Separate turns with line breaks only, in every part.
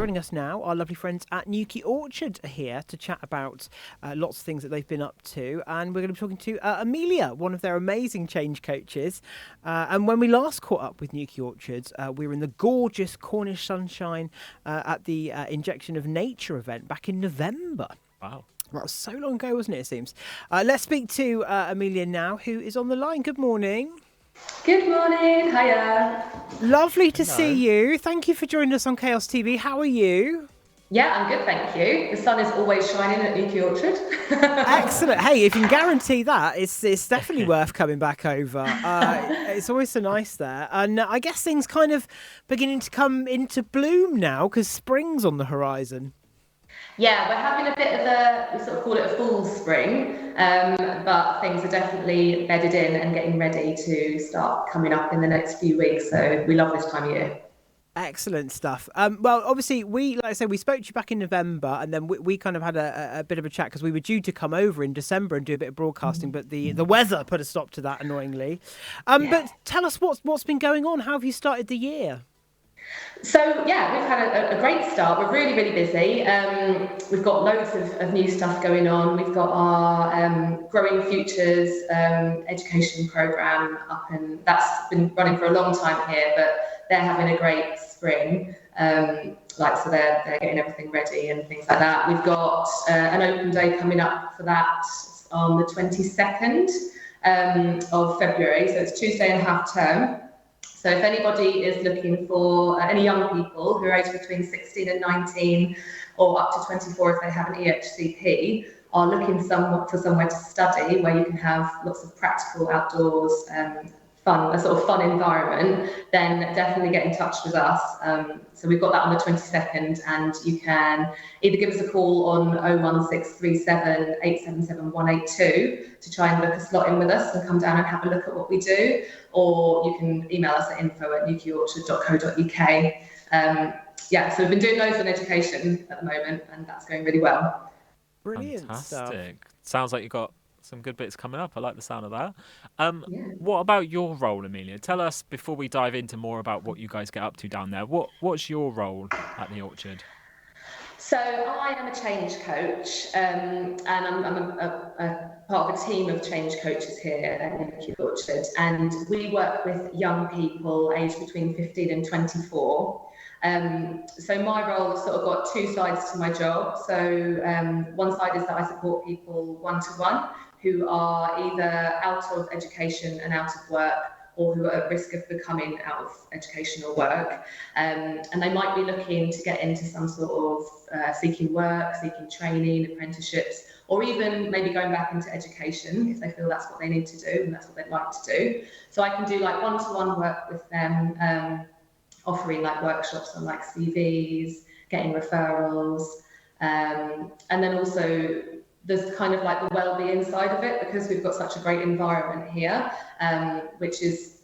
joining us now, our lovely friends at Newquay Orchard are here to chat about lots of things that they've been up to. And we're going to be talking to Amelia, one of their amazing change coaches. And when we last caught up with Newquay Orchard, we were in the gorgeous Cornish sunshine at the Injection of Nature event back in November.
Wow.
That was so long ago, wasn't it, it seems? Let's speak to Amelia now, who is on the line. Good morning.
Good morning. Hiya.
Lovely to see you. Thank you for joining us on Chaos TV. How are you?
Yeah, I'm good, thank you. The sun is always shining at Newquay Orchard.
Excellent. Hey, if you can guarantee that, it's definitely worth coming back over. It's always so nice there. And I guess things kind of beginning to come into bloom now because spring's on the horizon.
Yeah, we're having a bit of we sort of call it a full spring, but things are definitely bedded in and getting ready to start coming up in the next few weeks. So we love this time of year.
Excellent stuff. Well, obviously, like I said, we spoke to you back in November, and then we kind of had a bit of a chat because we were due to come over in December and do a bit of broadcasting, but the weather put a stop to that, annoyingly. But tell us what's been going on. How have you started the year?
So yeah, we've had a great start. We're really, really busy. We've got loads of new stuff going on. We've got our Growing Futures education programme up, and that's been running for a long time here, but they're having a great spring. So they're getting everything ready and things like that. We've got an open day coming up for that on the 22nd of February. So it's Tuesday and half term. So if anybody is looking for any young people who are aged between 16 and 19 or up to 24 if they have an EHCP, are looking for somewhere to study where you can have lots of practical outdoors, a sort of fun environment, then definitely get in touch with us. So we've got that on the 22nd, and you can either give us a call on 01637 877 182 to try and book a slot in with us and come down and have a look at what we do, or you can email us at info@newquayorchard.co.uk. So we've been doing loads on education at the moment, and that's going really well.
Brilliant.
Fantastic. Stuff. Sounds like you've got some good bits coming up. I like the sound of that. What about your role, Amelia? Tell us, before we dive into more about what you guys get up to down there, what's your role at the Orchard?
So I am a change coach, and I'm a part of a team of change coaches here at Newquay Orchard, and we work with young people aged between 15 and 24. So my role has sort of got two sides to my job. So one side is that I support people one-to-one who are either out of education and out of work, or who are at risk of becoming out of education or work. And they might be looking to get into some sort of seeking work, seeking training, apprenticeships, or even maybe going back into education if they feel that's what they need to do and that's what they'd like to do. So I can do like one-to-one work with them, offering like workshops on like CVs, getting referrals, and then also there's kind of like the well-being side of it, because we've got such a great environment here, which is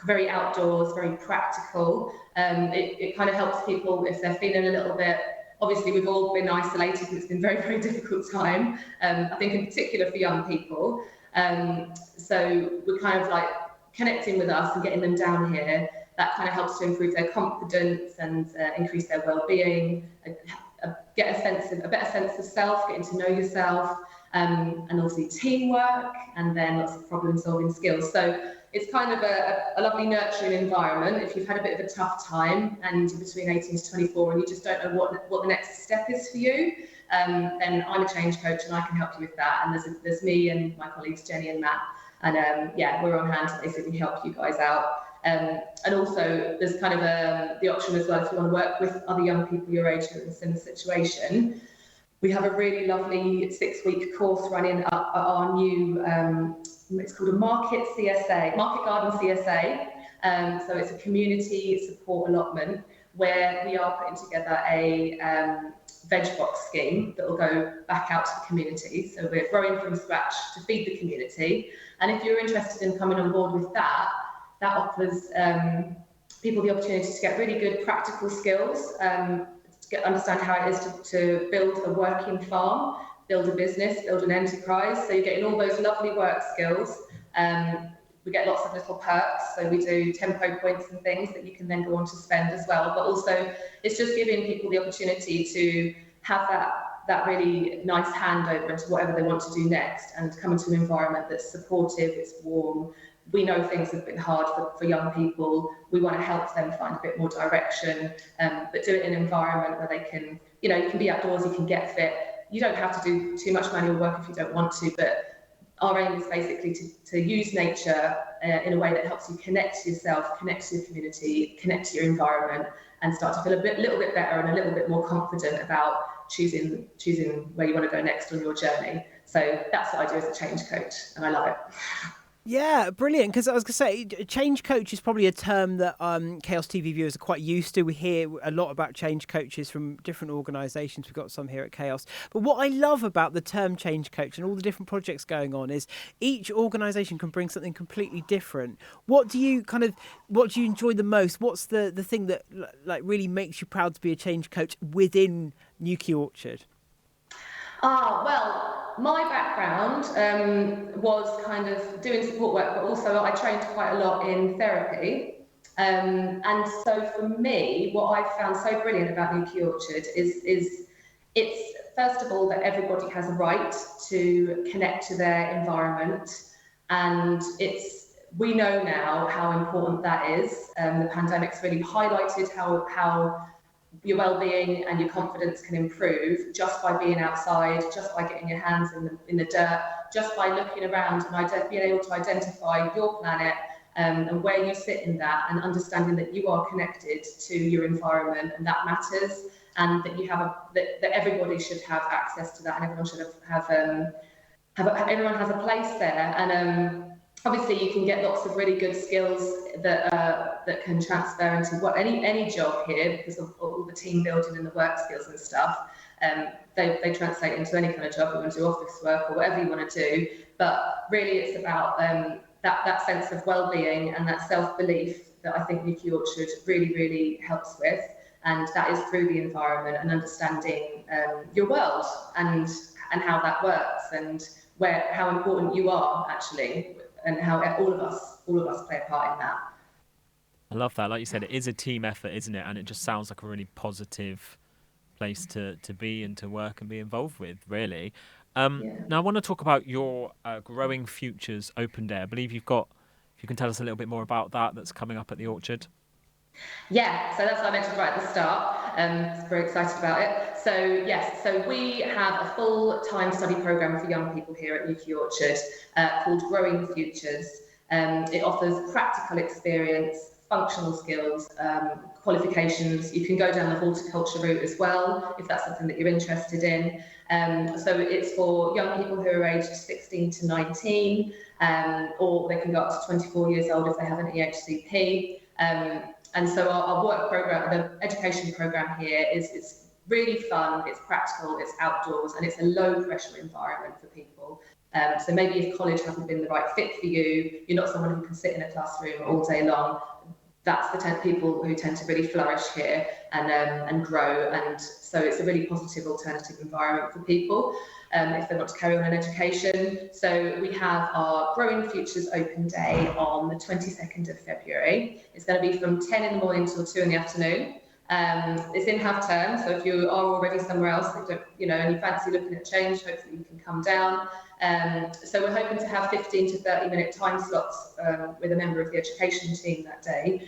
very outdoors, very practical. It kind of helps people if they're feeling a little bit, obviously we've all been isolated, it's been a very, very difficult time, I think in particular for young people. So we're kind of like connecting with us and getting them down here. That kind of helps to improve their confidence and increase their well-being, get a better sense of self, getting to know yourself, and obviously teamwork, and then lots of problem-solving skills. So it's kind of a lovely nurturing environment. If you've had a bit of a tough time and you're between 18 to 24 and you just don't know what the next step is for you, then I'm a change coach and I can help you with that. And there's me and my colleagues Jenny and Matt, and we're on hand to basically help you guys out. And also there's kind of the option as well, if you want to work with other young people your age who are in a similar situation. We have a really lovely 6-week course running at our new, it's called a Market Garden CSA. So it's a community support allotment where we are putting together a veg box scheme that will go back out to the community. So we're growing from scratch to feed the community. And if you're interested in coming on board with that, that offers people the opportunity to get really good practical skills, to understand how it is to build a working farm, build a business, build an enterprise. So you're getting all those lovely work skills, we get lots of little perks. So we do tempo points and things that you can then go on to spend as well. But also it's just giving people the opportunity to have that really nice handover into whatever they want to do next, and come into an environment that's supportive, it's warm. We know things have been hard for young people. We want to help them find a bit more direction, but do it in an environment where they can, you can be outdoors, you can get fit. You don't have to do too much manual work if you don't want to, but our aim is basically to use nature in a way that helps you connect to yourself, connect to your community, connect to your environment, and start to feel little bit better and a little bit more confident about choosing where you want to go next on your journey. So that's what I do as a change coach, and I love it.
Yeah, brilliant. Because I was going to say, change coach is probably a term that Chaos TV viewers are quite used to. We hear a lot about change coaches from different organisations. We've got some here at Chaos. But what I love about the term change coach and all the different projects going on is each organisation can bring something completely different. What do you enjoy the most? What's the thing that really makes you proud to be a change coach within Newquay Orchard?
Well, my background was kind of doing support work, but also I trained quite a lot in therapy. And so for me, what I found so brilliant about Newquay Orchard is it's, first of all, that everybody has a right to connect to their environment. And we know now how important that is. The pandemic's really highlighted how your well-being and your confidence can improve just by being outside, just by getting your hands in the dirt, just by looking around and being able to identify your planet and where you sit in that, and understanding that you are connected to your environment, and that matters, and that you have that everybody should have access to that, and everyone should everyone has a place there. And obviously, you can get lots of really good skills that can transfer into any job here, because of all the team building and the work skills and stuff. They translate into any kind of job. You want to do office work or whatever you want to do, but really it's about that sense of well-being and that self-belief that I think Newquay Orchard really, really helps with, and that is through the environment and understanding your world and how that works, and how important you are actually, and how all of us play a part in that.
I love that. Like you said, it is a team effort, isn't it? And it just sounds like a really positive place to be and to work and be involved with, really. Now, I want to talk about your Growing Futures Open Day. I believe if you can tell us a little bit more about that's coming up at the Orchard.
Yeah, so that's what I mentioned right at the start. Very excited about it. So yes, so we have a full-time study programme for young people here at Newquay Orchard called Growing Futures. It offers practical experience, functional skills, qualifications. You can go down the horticulture route as well, if that's something that you're interested in. So it's for young people who are aged 16 to 19, or they can go up to 24 years old if they have an EHCP. And so our work programme, the education programme here it's really fun, it's practical, it's outdoors, and it's a low pressure environment for people. So maybe if college hasn't been the right fit for you, you're not someone who can sit in a classroom all day long, that's the people who tend to really flourish here and grow. And so it's a really positive alternative environment for people if they want to carry on in education. So we have our Growing Futures Open Day on the 22nd of February. It's going to be from 10 in the morning till 2 in the afternoon. It's in half term, so if you are already somewhere else that don't, and you fancy looking at change, hopefully you can come down. So we're hoping to have 15 to 30 minute time slots with a member of the education team that day.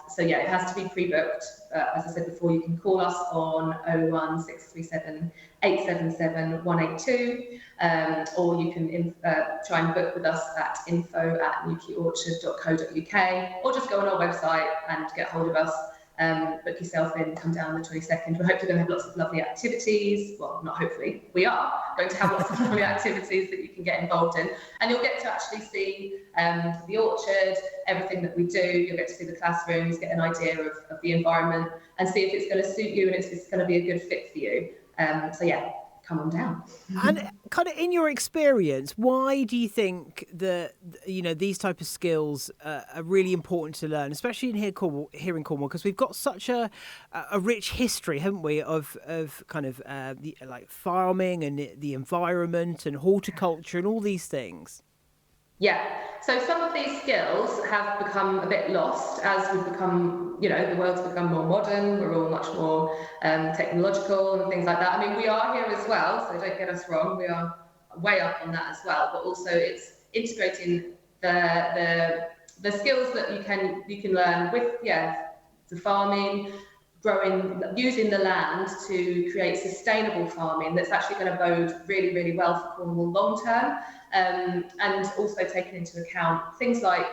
So yeah, it has to be pre-booked. As I said before, you can call us on 01637 877 182, or you can try and book with us at info@newquayorchard.co.uk, or just go on our website and get hold of us. Book yourself in, come down on the 22nd. We're hopefully going to have lots of lovely activities. Well, not hopefully, we are going to have lots of lovely activities that you can get involved in. And you'll get to actually see the orchard, everything that we do. You'll get to see the classrooms, get an idea of the environment, and see if it's going to suit you and if it's going to be a good fit for you. So yeah, come on down.
And kind of in your experience, why do you think that these type of skills are really important to learn, especially here in Cornwall, because we've got such a rich history, haven't we, of kind of like farming and the environment and horticulture and all these things?
Yeah. So some of these skills have become a bit lost as we've become, the world's become more modern. We're all much more technological and things like that. I mean, we are here as well, so don't get us wrong. We are way up on that as well. But also, it's integrating the skills that you can learn with the farming, using the land to create sustainable farming that's actually going to bode really, really well for Cornwall long term. And also taking into account things like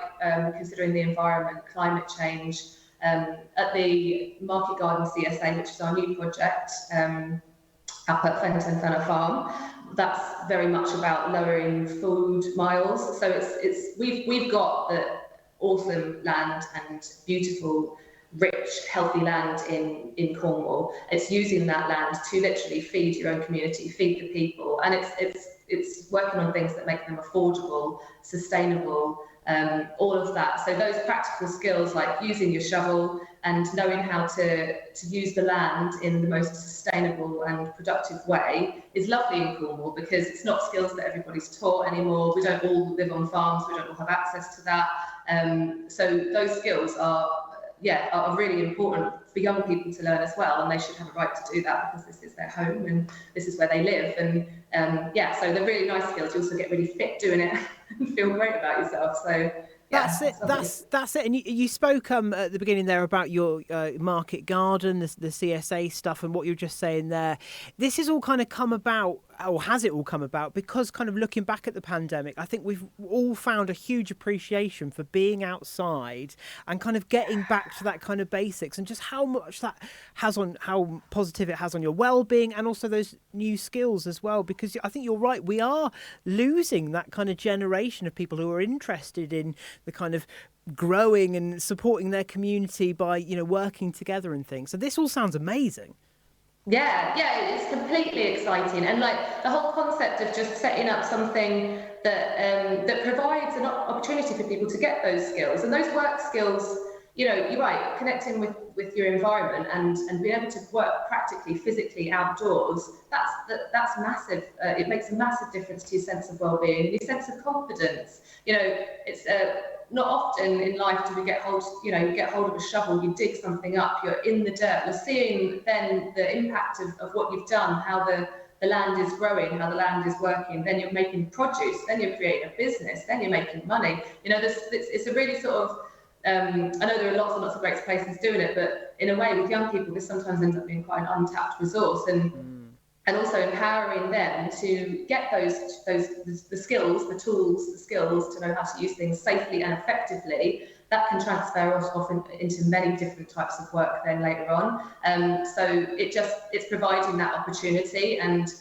considering the environment, climate change. At the Market Garden CSA, which is our new project up at Fenton Fenner Farm, that's very much about lowering food miles. So we've got the awesome land and beautiful, rich, healthy land in Cornwall. It's using that land to literally feed your own community, feed the people, and it's working on things that make them affordable, sustainable, all of that. So those practical skills like using your shovel and knowing how to use the land in the most sustainable and productive way is lovely in Cornwall, because it's not skills that everybody's taught anymore. We don't all live on farms, we don't all have access to that. So those skills are really important for young people to learn as well, and they should have a right to do that because this is their home and this is where they live. And so they're really nice skills. You also get really fit doing it and feel great about yourself. So
that's it. That's it. And you spoke at the beginning there about your market garden, the CSA stuff, and what you're just saying there. This has all kind of come about, or has it all come about, because kind of looking back at the pandemic, I think we've all found a huge appreciation for being outside and kind of getting back to that kind of basics, and just how much that has on, how positive it has on your well-being, and also those new skills as well. Because I think you're right, we are losing that kind of generation of people who are interested in the kind of growing and supporting their community by, working together and things. So this all sounds amazing.
Yeah, it's completely exciting, and like the whole concept of just setting up something that provides an opportunity for people to get those skills, and those work skills. You're right, connecting with your environment and being able to work practically, physically outdoors. That's massive. It makes a massive difference to your sense of well-being, your sense of confidence. It's not often in life do we get hold of a shovel, you dig something up, you're in the dirt, you're seeing then the impact of what you've done, how the land is growing, how the land is working, then you're making produce, then you're creating a business, then you're making money. It's a really sort of, I know there are lots and lots of great places doing it, but in a way with young people, this sometimes ends up being quite an untapped resource, and also empowering them to get the skills, the tools, the skills to know how to use things safely and effectively. That can transfer off into many different types of work then later on. So it's providing that opportunity. And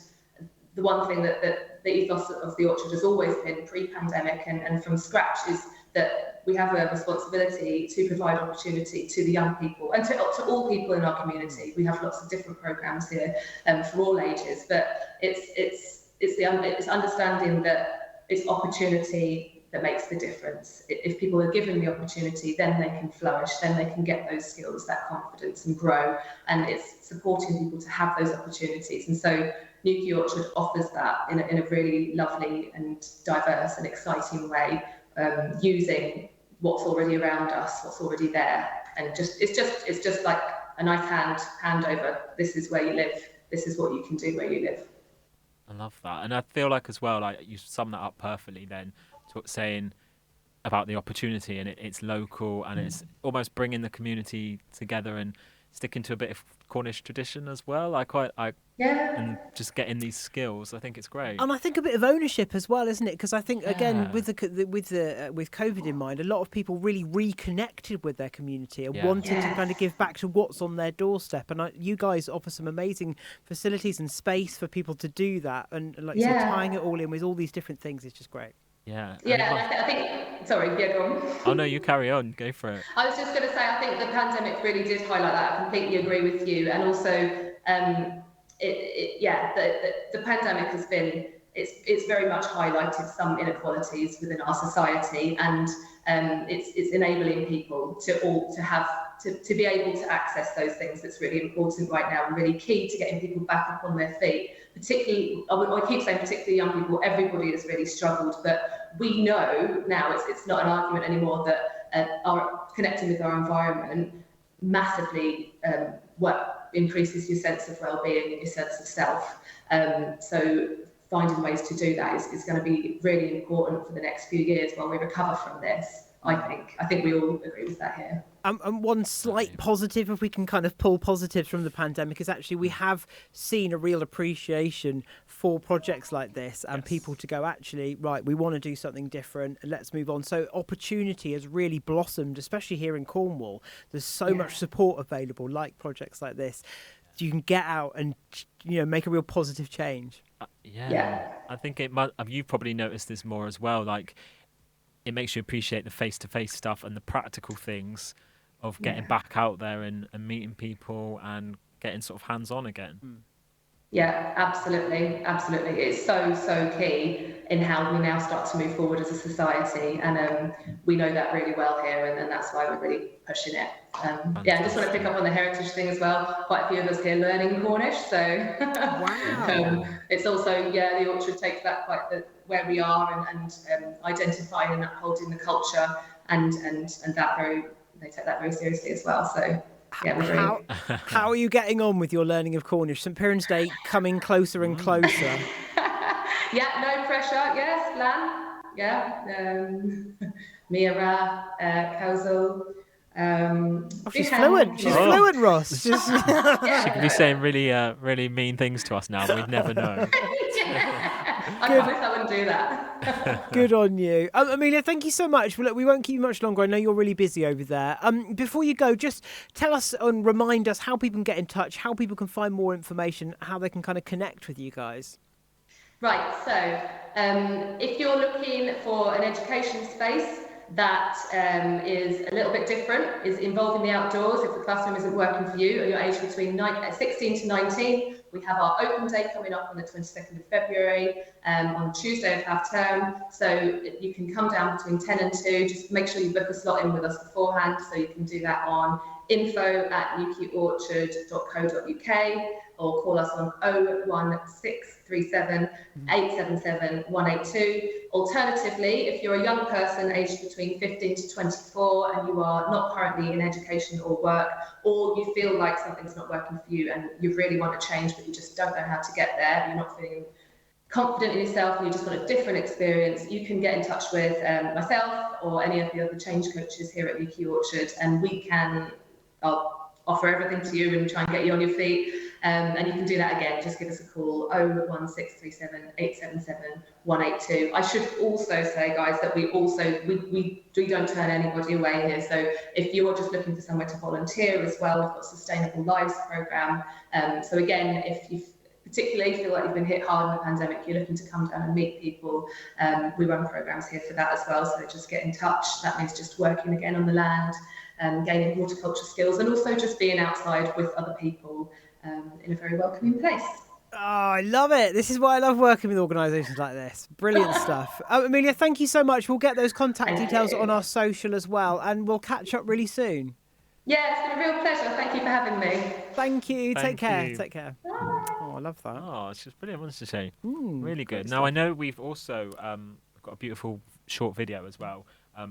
the one thing that the ethos of the Orchard has always been pre-pandemic and from scratch is that we have a responsibility to provide opportunity to the young people and to all people in our community. We have lots of different programs here for all ages, but it's understanding that it's opportunity that makes the difference. If people are given the opportunity, then they can flourish, then they can get those skills, that confidence, and grow. And it's supporting people to have those opportunities. And so Newquay Orchard offers that in a really lovely and diverse and exciting way, using what's already around us, what's already there, and it's just like a nice hand over. This is where you live. This is what you can do where you live.
I love that, and I feel like as well, like you sum that up perfectly. Then, saying about the opportunity, and it's local, and it's almost bringing the community together and sticking to a bit of Cornish tradition as well. And just getting these skills, I think it's great.
And I think a bit of ownership as well, isn't it? Because I think again, with COVID in mind, a lot of people really reconnected with their community and wanted to kind of give back to what's on their doorstep. And you guys offer some amazing facilities and space for people to do that. And like you said, tying it all in with all these different things is just great.
Yeah.
I think. Sorry, go on.
Oh no, you carry on. Go for it.
I was just going to say, I think the pandemic really did highlight that. I completely agree with you, and also, the pandemic has been it's very much highlighted some inequalities within our society, and it's enabling people to be able to access those things that's really important right now, and really key to getting people back up on their feet. Particularly, I keep saying particularly young people, everybody has really struggled, but we know now it's not an argument anymore that our connecting with our environment massively increases your sense of well-being and your sense of self. So finding ways to do that is going to be really important for the next few years while we recover from this. I think we all agree with that here.
And one slight positive, if we can kind of pull positives from the pandemic, is actually we have seen a real appreciation for projects like this, and people to go, actually, right, we want to do something different, let's move on. So opportunity has really blossomed, especially here in Cornwall. There's so much support available, like projects like this. You can get out and, make a real positive change.
I think you've probably noticed this more as well, like it makes you appreciate the face-to-face stuff and the practical things of getting back out there and meeting people and getting sort of hands-on again.
Yeah, absolutely. It's so key in how we now start to move forward as a society, and we know that really well here, and that's why we're really pushing it. I just want to pick up on the heritage thing as well. Quite a few of us here learning Cornish, so it's also the Orchard takes that where we are and identifying and upholding the culture, and they take that very seriously as well. So. Yeah,
how are you getting on with your learning of Cornish? St Piran's Day coming closer and closer.
No pressure. Yes, Lan. Yeah. Mira, Kausel.
She's fluent. She's fluent, Ross.
She could be saying really mean things to us now. We'd never know.
I promise I wouldn't do that.
Good on you. Amelia, thank you so much. Well, look, we won't keep you much longer. I know you're really busy over there. Before you go, just tell us and remind us how people can get in touch, how people can find more information, how they can kind of connect with you guys.
Right, so if you're looking for an education space that is a little bit different, is involving the outdoors, if the classroom isn't working for you and you're aged between 16 to 19, we have our open day coming up on the 22nd of February on Tuesday of half term. So you can come down between 10 and 2. Just make sure you book a slot in with us beforehand, so you can do that on info@newquayorchard.co.uk or call us on 01637 877 182. Alternatively, if you're a young person aged between 15 to 24 and you are not currently in education or work, or you feel like something's not working for you and you really want to change but you just don't know how to get there, you're not feeling confident in yourself and you just want a different experience, you can get in touch with myself or any of the other change coaches here at Newquay Orchard, and we can offer everything to you and try and get you on your feet. And you can do that again. Just give us a call, 01637 877 182. I should also say, guys, that we don't turn anybody away here. So if you're just looking for somewhere to volunteer as well, we've got a Sustainable Lives programme. So again, if you particularly feel like you've been hit hard in the pandemic, you're looking to come down and meet people, we run programmes here for that as well. So just get in touch. That means just working again on the land, gaining horticulture skills, and also just being outside with other people in a very welcoming place.
Oh, I love it. This is why I love working with organisations like this. Brilliant stuff. Amelia, thank you so much. We'll get those contact details on our social as well, and we'll catch up really soon.
Yeah, it's been a real pleasure. Thank you for having me.
Thank you. Take care.
You.
Take care. Oh, I love that.
Oh, it's just brilliant, wasn't it, Shane? Really good. Now, I know we've also got a beautiful short video as well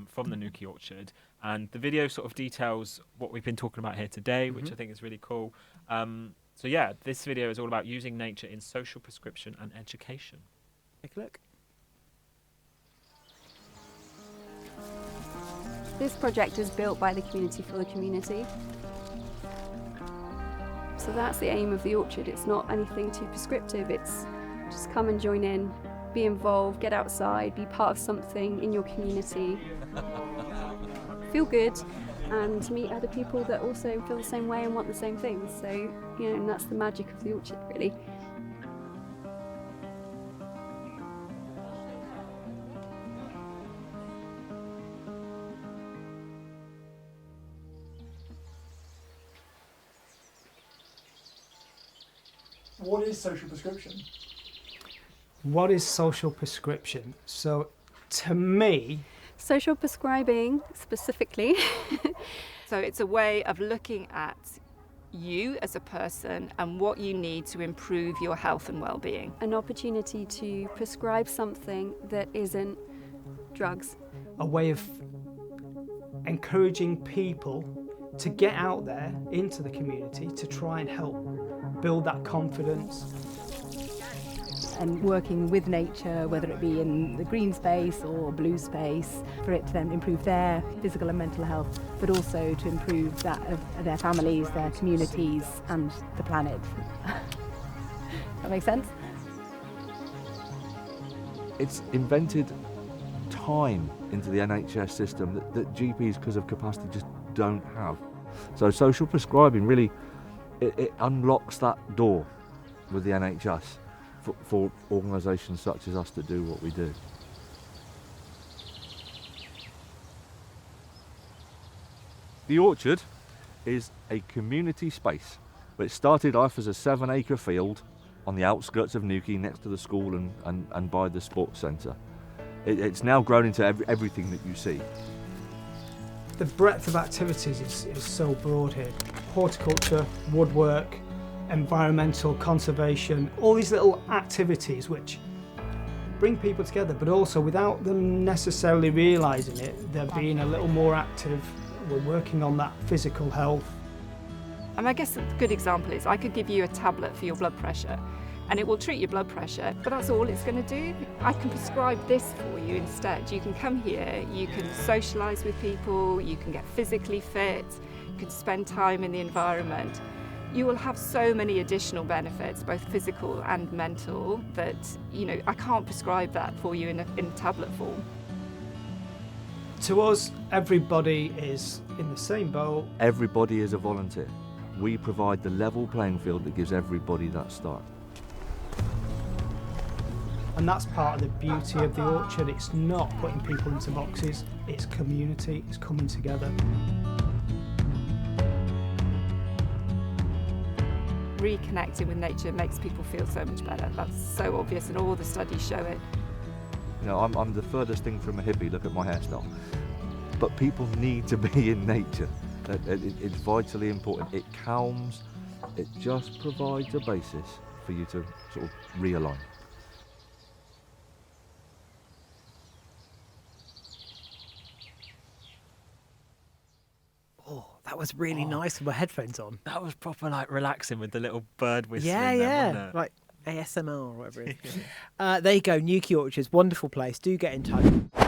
from the Newquay Orchard, and the video sort of details what we've been talking about here today, which I think is really cool. So yeah, this video is all about using nature in social prescription and education.
Take a look.
This project is built by the community for the community. So that's the aim of the Orchard. It's not anything too prescriptive. It's just come and join in, be involved, get outside, be part of something in your community. Feel good and meet other people that also feel the same way and want the same things. So, and that's the magic of the Orchard, really.
What is social prescription? What is social prescription? So to me,
Social prescribing specifically.
So it's a way of looking at you as a person and what you need to improve your health and well-being.
An opportunity to prescribe something that isn't drugs.
a way of encouraging people to get out there into the community to try and help build that confidence.
And working with nature, whether it be in the green space or blue space, for it to then improve their physical and mental health, but also to improve that of their families, their communities and the planet. That makes sense?
It's invented time into the NHS system that GPs, because of capacity, just don't have. So social prescribing really, it unlocks that door with the NHS for organisations such as us to do what we do. The Orchard is a community space. It started off as a 7-acre field on the outskirts of Newquay, next to the school and by the sports centre. It's now grown into everything that you see.
The breadth of activities is so broad here. Horticulture, woodwork, environmental conservation, all these little activities which bring people together, but also without them necessarily realising it, they're being a little more active. We're working on that physical health.
And I guess a good example is I could give you a tablet for your blood pressure and it will treat your blood pressure, but that's all it's going to do. I can prescribe this for you instead. You can come here, you can socialise with people, you can get physically fit, you can spend time in the environment. You will have so many additional benefits, both physical and mental, that, you know, I can't prescribe that for you in a tablet form.
To us, everybody is in the same boat.
Everybody is a volunteer. We provide the level playing field that gives everybody that start.
And that's part of the beauty of the Orchard. It's not putting people into boxes, it's community, it's coming together.
Reconnecting with nature makes people feel so much better. That's so obvious and all the studies show it.
You know, I'm the furthest thing from a hippie, look at my hairstyle. But people need to be in nature. It's vitally important. It calms, it just provides a basis for you to sort of realign.
Oh, that was really nice with my headphones on.
That was proper like relaxing with the little bird whistling.
Yeah,
there, wasn't it?
like ASMR or whatever it is. There you go, Newquay Orchards, wonderful place. Do get in touch.